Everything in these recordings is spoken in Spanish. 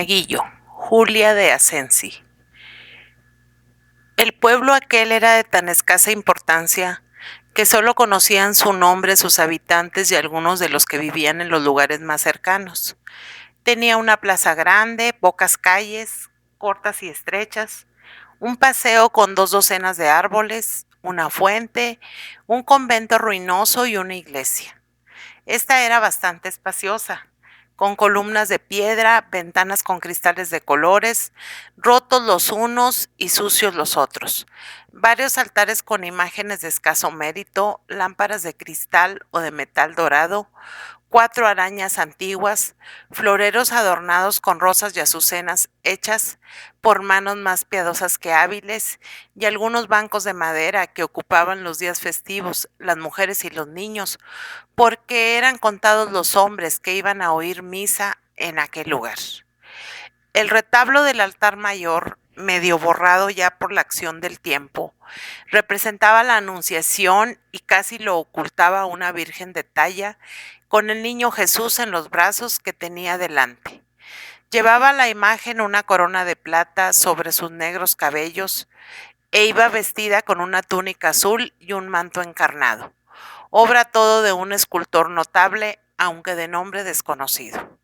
Monaguillo, Julia de Asensi. El pueblo aquel era de tan escasa importancia que solo conocían su nombre sus habitantes y algunos de los que vivían en los lugares más cercanos. Tenía una plaza grande, pocas calles, cortas y estrechas, un paseo con 2 docenas de árboles, una fuente, un convento ruinoso y una iglesia. Esta era bastante espaciosa, con columnas de piedra, ventanas con cristales de colores, rotos los unos y sucios los otros, varios altares con imágenes de escaso mérito, lámparas de cristal o de metal dorado, 4 arañas antiguas, floreros adornados con rosas y azucenas hechas por manos más piadosas que hábiles, y algunos bancos de madera que ocupaban los días festivos las mujeres y los niños, porque eran contados los hombres que iban a oír misa en aquel lugar. El retablo del altar mayor, medio borrado ya por la acción del tiempo, representaba la Anunciación y casi lo ocultaba una Virgen de talla, con el niño Jesús en los brazos que tenía delante. Llevaba la imagen una corona de plata sobre sus negros cabellos e iba vestida con una túnica azul y un manto encarnado, obra todo de un escultor notable, aunque de nombre desconocido.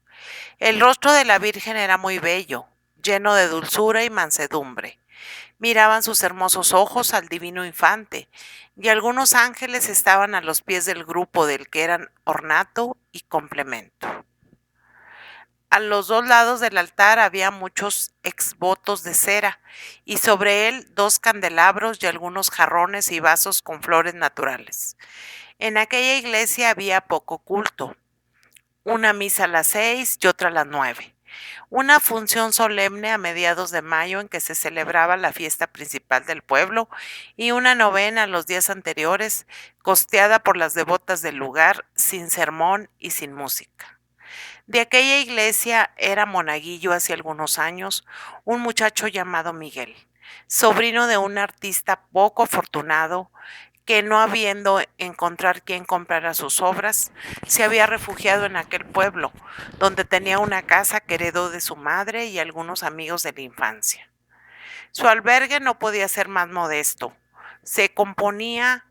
El rostro de la Virgen era muy bello, lleno de dulzura y mansedumbre. Miraban sus hermosos ojos al divino infante, y algunos ángeles estaban a los pies del grupo del que eran ornato y complemento. A los 2 lados del altar había muchos exvotos de cera, y sobre él 2 candelabros y algunos jarrones y vasos con flores naturales. En aquella iglesia había poco culto, una misa a las 6 y otra a las 9. Una función solemne a mediados de mayo en que se celebraba la fiesta principal del pueblo y una novena los días anteriores, costeada por las devotas del lugar, sin sermón y sin música. De aquella iglesia era monaguillo hace algunos años un muchacho llamado Miguel, sobrino de un artista poco afortunado que, no habiendo encontrar quien comprara sus obras, se había refugiado en aquel pueblo, donde tenía una casa que heredó de su madre y algunos amigos de la infancia. Su albergue no podía ser más modesto. Se componía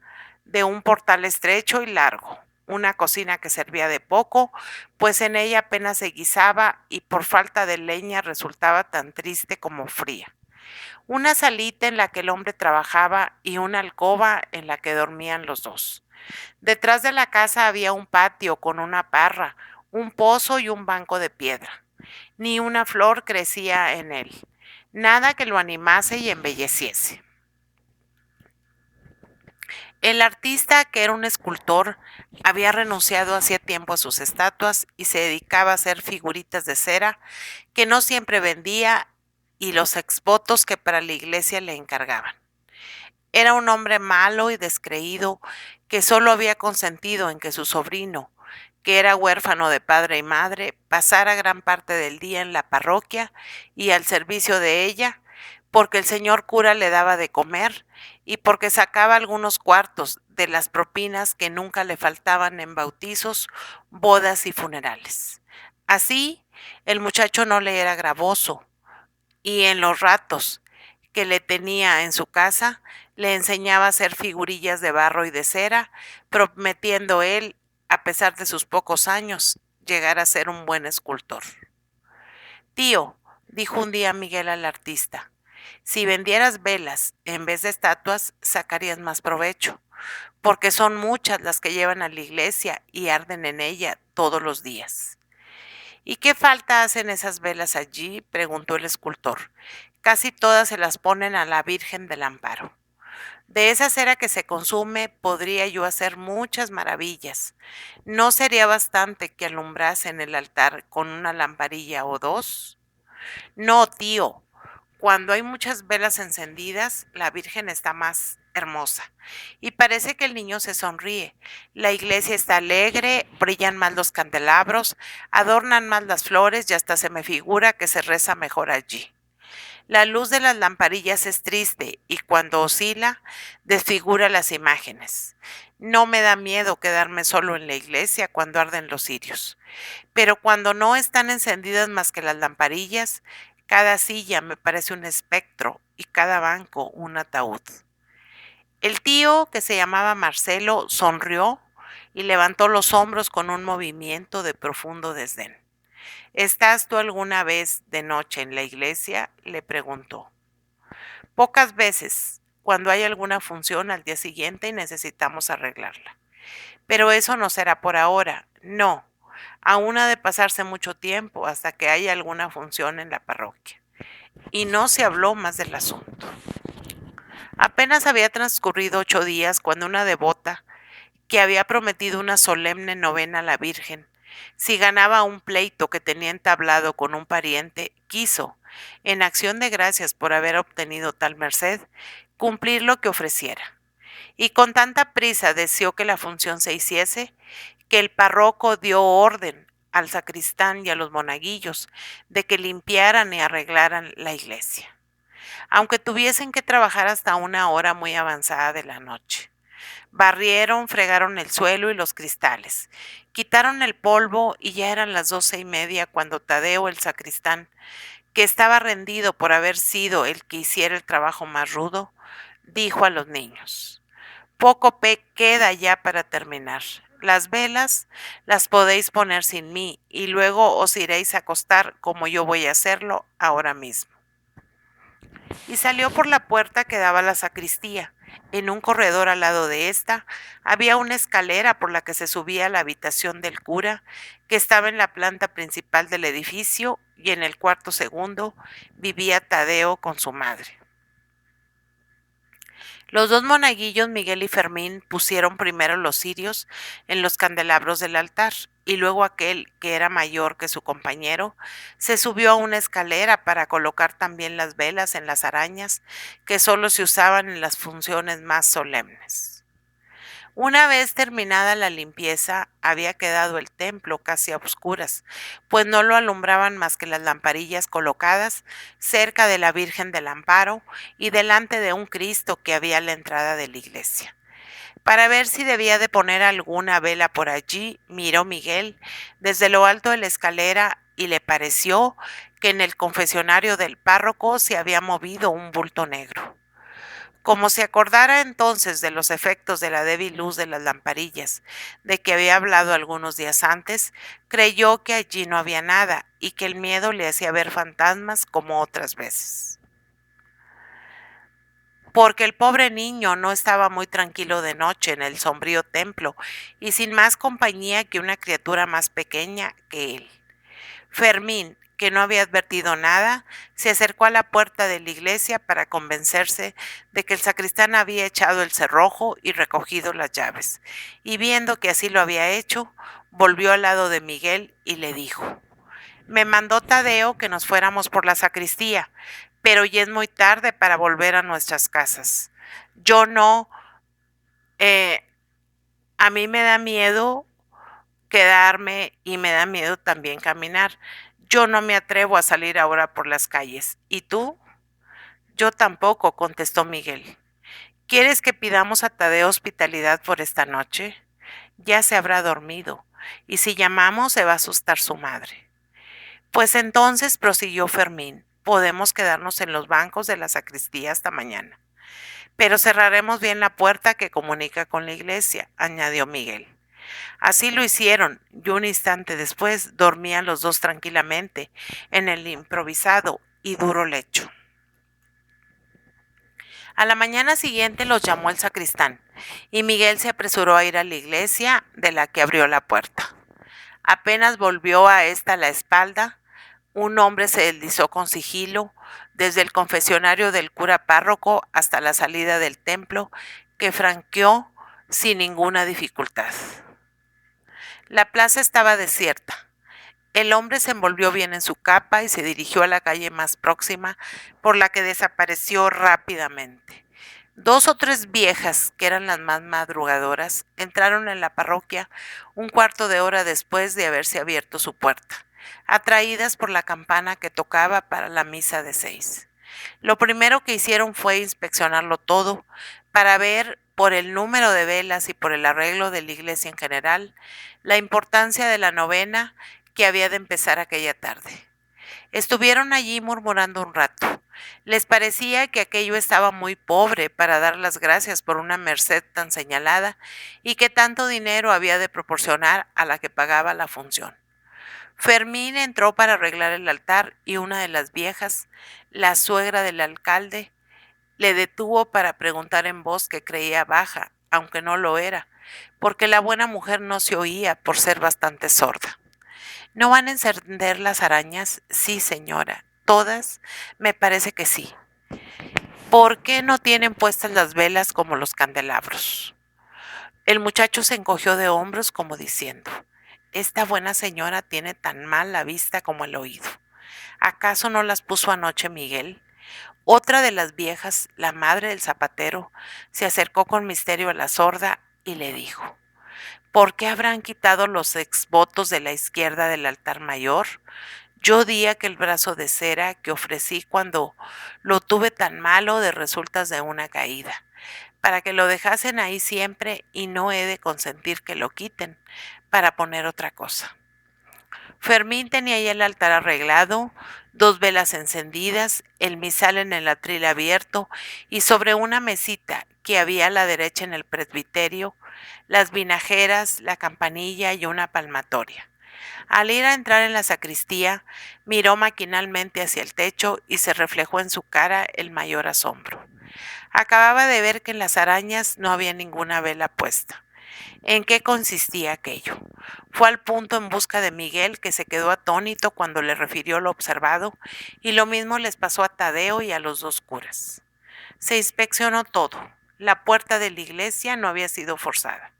de un portal estrecho y largo, una cocina que servía de poco, pues en ella apenas se guisaba y por falta de leña resultaba tan triste como fría. Una salita en la que el hombre trabajaba y una alcoba en la que dormían los dos. Detrás de la casa había un patio con una parra, un pozo y un banco de piedra. Ni una flor crecía en él, nada que lo animase y embelleciese. El artista, que era un escultor, había renunciado hacía tiempo a sus estatuas y se dedicaba a hacer figuritas de cera que no siempre vendía y los exvotos que para la iglesia le encargaban. Era un hombre malo y descreído que solo había consentido en que su sobrino, que era huérfano de padre y madre, pasara gran parte del día en la parroquia y al servicio de ella, porque el señor cura le daba de comer y porque sacaba algunos cuartos de las propinas que nunca le faltaban en bautizos, bodas y funerales. Así, el muchacho no le era gravoso, y en los ratos que le tenía en su casa, le enseñaba a hacer figurillas de barro y de cera, prometiendo él, a pesar de sus pocos años, llegar a ser un buen escultor. Tío, dijo un día Miguel al artista, si vendieras velas en vez de estatuas, sacarías más provecho, porque son muchas las que llevan a la iglesia y arden en ella todos los días. ¿Y qué falta hacen esas velas allí?, preguntó el escultor. Casi todas se las ponen a la Virgen del Amparo. De esa cera que se consume podría yo hacer muchas maravillas. ¿No sería bastante que alumbrasen el altar con una lamparilla o 2? No, tío. Cuando hay muchas velas encendidas, la Virgen está más hermosa y parece que el niño se sonríe. La iglesia está alegre, brillan más los candelabros, adornan más las flores y hasta se me figura que se reza mejor allí. La luz de las lamparillas es triste y cuando oscila desfigura las imágenes. No me da miedo quedarme solo en la iglesia cuando arden los cirios, pero cuando no están encendidas más que las lamparillas, cada silla me parece un espectro y cada banco un ataúd. El tío, que se llamaba Marcelo, sonrió y levantó los hombros con un movimiento de profundo desdén. ¿Estás tú alguna vez de noche en la iglesia?, le preguntó. Pocas veces, cuando hay alguna función al día siguiente y necesitamos arreglarla. Pero eso no será por ahora, no. Aún ha de pasarse mucho tiempo hasta que haya alguna función en la parroquia. Y no se habló más del asunto. Apenas había transcurrido 8 días cuando una devota, que había prometido una solemne novena a la Virgen, si ganaba un pleito que tenía entablado con un pariente, quiso, en acción de gracias por haber obtenido tal merced, cumplir lo que ofreciera. Y con tanta prisa deseó que la función se hiciese, que el párroco dio orden al sacristán y a los monaguillos de que limpiaran y arreglaran la iglesia, aunque tuviesen que trabajar hasta una hora muy avanzada de la noche. Barrieron, fregaron el suelo y los cristales, quitaron el polvo y ya eran las 12:30 cuando Tadeo, el sacristán, que estaba rendido por haber sido el que hiciera el trabajo más rudo, dijo a los niños: poco queda ya para terminar. Las velas las podéis poner sin mí y luego os iréis a acostar como yo voy a hacerlo ahora mismo. Y salió por la puerta que daba a la sacristía. En un corredor al lado de esta había una escalera por la que se subía a la habitación del cura, que estaba en la planta principal del edificio, y en el cuarto segundo vivía Tadeo con su madre. Los dos monaguillos, Miguel y Fermín, pusieron primero los cirios en los candelabros del altar, y luego aquel, que era mayor que su compañero, se subió a una escalera para colocar también las velas en las arañas que solo se usaban en las funciones más solemnes. Una vez terminada la limpieza, había quedado el templo casi a oscuras, pues no lo alumbraban más que las lamparillas colocadas cerca de la Virgen del Amparo y delante de un Cristo que había a la entrada de la iglesia. Para ver si debía de poner alguna vela por allí, miró Miguel desde lo alto de la escalera y le pareció que en el confesionario del párroco se había movido un bulto negro. Como se acordara entonces de los efectos de la débil luz de las lamparillas, de que había hablado algunos días antes, creyó que allí no había nada y que el miedo le hacía ver fantasmas como otras veces. Porque el pobre niño no estaba muy tranquilo de noche en el sombrío templo y sin más compañía que una criatura más pequeña que él. Fermín, que no había advertido nada, se acercó a la puerta de la iglesia para convencerse de que el sacristán había echado el cerrojo y recogido las llaves, y viendo que así lo había hecho, volvió al lado de Miguel y le dijo: me mandó Tadeo que nos fuéramos por la sacristía, pero ya es muy tarde para volver a nuestras casas. Yo no, eh, a mí me da miedo quedarme y me da miedo también caminar. Yo no me atrevo a salir ahora por las calles. ¿Y tú? Yo tampoco, contestó Miguel. ¿Quieres que pidamos a Tadeo hospitalidad por esta noche? Ya se habrá dormido, y si llamamos se va a asustar su madre. Pues entonces, prosiguió Fermín, podemos quedarnos en los bancos de la sacristía hasta mañana. Pero cerraremos bien la puerta que comunica con la iglesia, añadió Miguel. Así lo hicieron, y un instante después dormían los dos tranquilamente en el improvisado y duro lecho. A la mañana siguiente los llamó el sacristán, y Miguel se apresuró a ir a la iglesia, de la que abrió la puerta. Apenas volvió a esta la espalda, un hombre se deslizó con sigilo desde el confesionario del cura párroco hasta la salida del templo, que franqueó sin ninguna dificultad. La plaza estaba desierta. El hombre se envolvió bien en su capa y se dirigió a la calle más próxima, por la que desapareció rápidamente. 2 o 3 viejas, que eran las más madrugadoras, entraron en la parroquia un cuarto de hora después de haberse abierto su puerta, atraídas por la campana que tocaba para la misa de 6. Lo primero que hicieron fue inspeccionarlo todo, para ver por el número de velas y por el arreglo de la iglesia en general, la importancia de la novena que había de empezar aquella tarde. Estuvieron allí murmurando un rato. Les parecía que aquello estaba muy pobre para dar las gracias por una merced tan señalada y que tanto dinero había de proporcionar a la que pagaba la función. Fermín entró para arreglar el altar y una de las viejas, la suegra del alcalde, le detuvo para preguntar en voz que creía baja, aunque no lo era, porque la buena mujer no se oía por ser bastante sorda. ¿No van a encender las arañas? Sí, señora. ¿Todas? Me parece que sí. ¿Por qué no tienen puestas las velas como los candelabros? El muchacho se encogió de hombros como diciendo, esta buena señora tiene tan mal la vista como el oído. ¿Acaso no las puso anoche Miguel? Otra de las viejas, la madre del zapatero, se acercó con misterio a la sorda y le dijo, ¿por qué habrán quitado los exvotos de la izquierda del altar mayor? Yo di aquel brazo de cera que ofrecí cuando lo tuve tan malo de resultas de una caída, para que lo dejasen ahí siempre y no he de consentir que lo quiten, para poner otra cosa. Fermín tenía ya el altar arreglado, 2 velas encendidas, el misal en el atril abierto y sobre una mesita que había a la derecha en el presbiterio, las vinajeras, la campanilla y una palmatoria. Al ir a entrar en la sacristía, miró maquinalmente hacia el techo y se reflejó en su cara el mayor asombro. Acababa de ver que en las arañas no había ninguna vela puesta. ¿En qué consistía aquello? Fue al punto en busca de Miguel, que se quedó atónito cuando le refirió lo observado, y lo mismo les pasó a Tadeo y a los 2 curas. Se inspeccionó todo. La puerta de la iglesia no había sido forzada.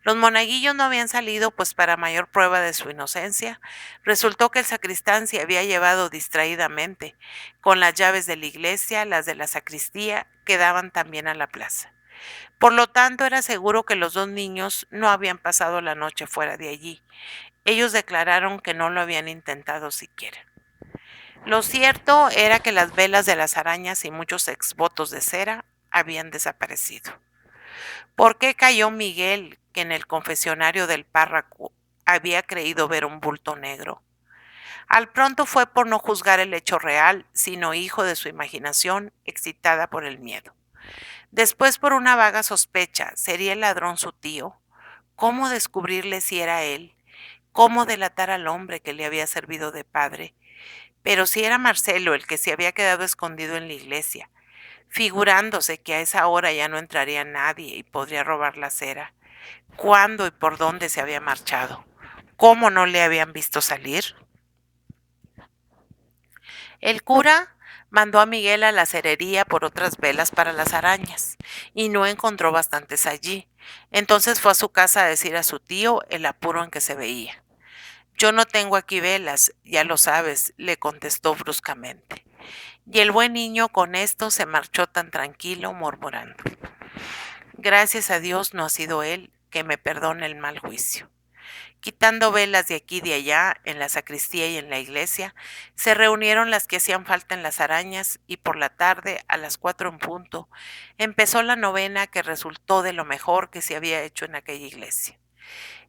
Los monaguillos no habían salido, pues para mayor prueba de su inocencia, resultó que el sacristán se había llevado distraídamente, con las llaves de la iglesia, las de la sacristía, que daban también a la plaza. Por lo tanto, era seguro que los 2 niños no habían pasado la noche fuera de allí. Ellos declararon que no lo habían intentado siquiera. Lo cierto era que las velas de las arañas y muchos exvotos de cera habían desaparecido. ¿Por qué cayó Miguel, que en el confesionario del párroco había creído ver un bulto negro? Al pronto fue por no juzgar el hecho real, sino hijo de su imaginación excitada por el miedo. Después por una vaga sospecha, ¿sería el ladrón su tío? ¿Cómo descubrirle si era él? ¿Cómo delatar al hombre que le había servido de padre? Pero si era Marcelo el que se había quedado escondido en la iglesia, figurándose que a esa hora ya no entraría nadie y podría robar la cera, ¿cuándo y por dónde se había marchado? ¿Cómo no le habían visto salir? El cura mandó a Miguel a la cerería por otras velas para las arañas y no encontró bastantes allí. Entonces fue a su casa a decir a su tío el apuro en que se veía. Yo no tengo aquí velas, ya lo sabes, le contestó bruscamente. Y el buen niño con esto se marchó tan tranquilo, murmurando. Gracias a Dios no ha sido él, que me perdone el mal juicio. Quitando velas de aquí y de allá, en la sacristía y en la iglesia, se reunieron las que hacían falta en las arañas y por la tarde, a las 4 en punto, empezó la novena que resultó de lo mejor que se había hecho en aquella iglesia.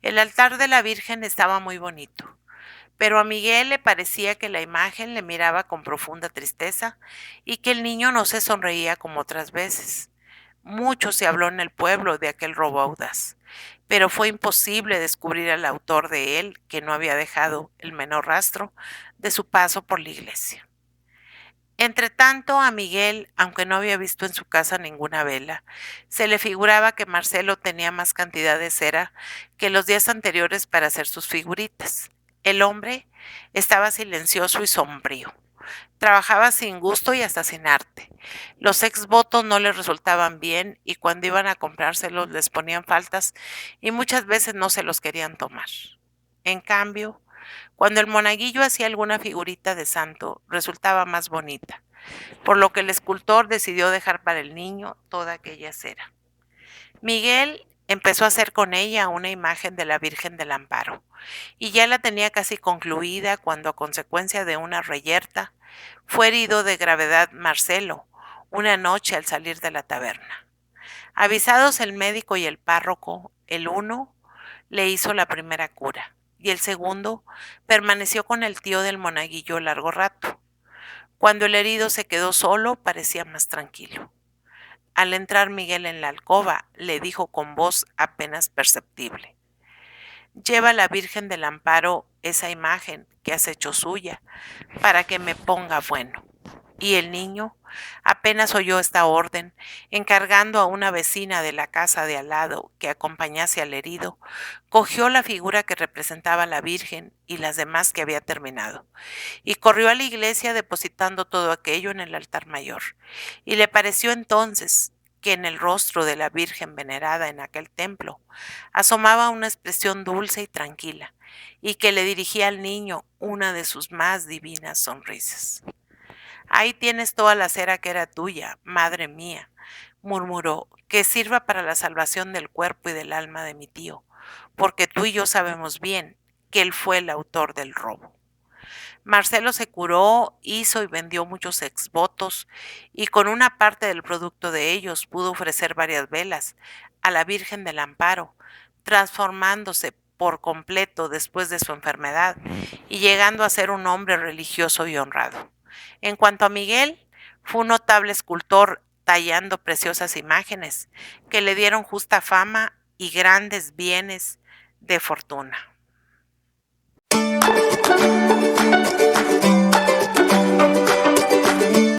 El altar de la Virgen estaba muy bonito, pero a Miguel le parecía que la imagen le miraba con profunda tristeza y que el niño no se sonreía como otras veces. Mucho se habló en el pueblo de aquel robo audaz, pero fue imposible descubrir al autor de él, que no había dejado el menor rastro de su paso por la iglesia. Entretanto, a Miguel, aunque no había visto en su casa ninguna vela, se le figuraba que Marcelo tenía más cantidad de cera que los días anteriores para hacer sus figuritas. El hombre estaba silencioso y sombrío. Trabajaba sin gusto y hasta sin arte. Los exvotos no les resultaban bien y cuando iban a comprárselos les ponían faltas y muchas veces no se los querían tomar. En cambio, cuando el monaguillo hacía alguna figurita de santo, resultaba más bonita, por lo que el escultor decidió dejar para el niño toda aquella cera. Miguel empezó a hacer con ella una imagen de la Virgen del Amparo, y ya la tenía casi concluida cuando, a consecuencia de una reyerta, fue herido de gravedad Marcelo una noche al salir de la taberna. Avisados el médico y el párroco, el uno le hizo la primera cura y el segundo permaneció con el tío del monaguillo largo rato. Cuando el herido se quedó solo, parecía más tranquilo. Al entrar Miguel en la alcoba, le dijo con voz apenas perceptible: lleva a la Virgen del Amparo esa imagen que has hecho suya, para que me ponga bueno. Y el niño apenas oyó esta orden, encargando a una vecina de la casa de al lado que acompañase al herido, cogió la figura que representaba a la Virgen y las demás que había terminado, y corrió a la iglesia depositando todo aquello en el altar mayor. Y le pareció entonces que en el rostro de la Virgen venerada en aquel templo asomaba una expresión dulce y tranquila, y que le dirigía al niño una de sus más divinas sonrisas. Ahí tienes toda la cera que era tuya, madre mía, murmuró, que sirva para la salvación del cuerpo y del alma de mi tío, porque tú y yo sabemos bien que él fue el autor del robo. Marcelo se curó, hizo y vendió muchos exvotos, y con una parte del producto de ellos pudo ofrecer varias velas a la Virgen del Amparo, transformándose por completo después de su enfermedad y llegando a ser un hombre religioso y honrado. En cuanto a Miguel, fue un notable escultor tallando preciosas imágenes que le dieron justa fama y grandes bienes de fortuna.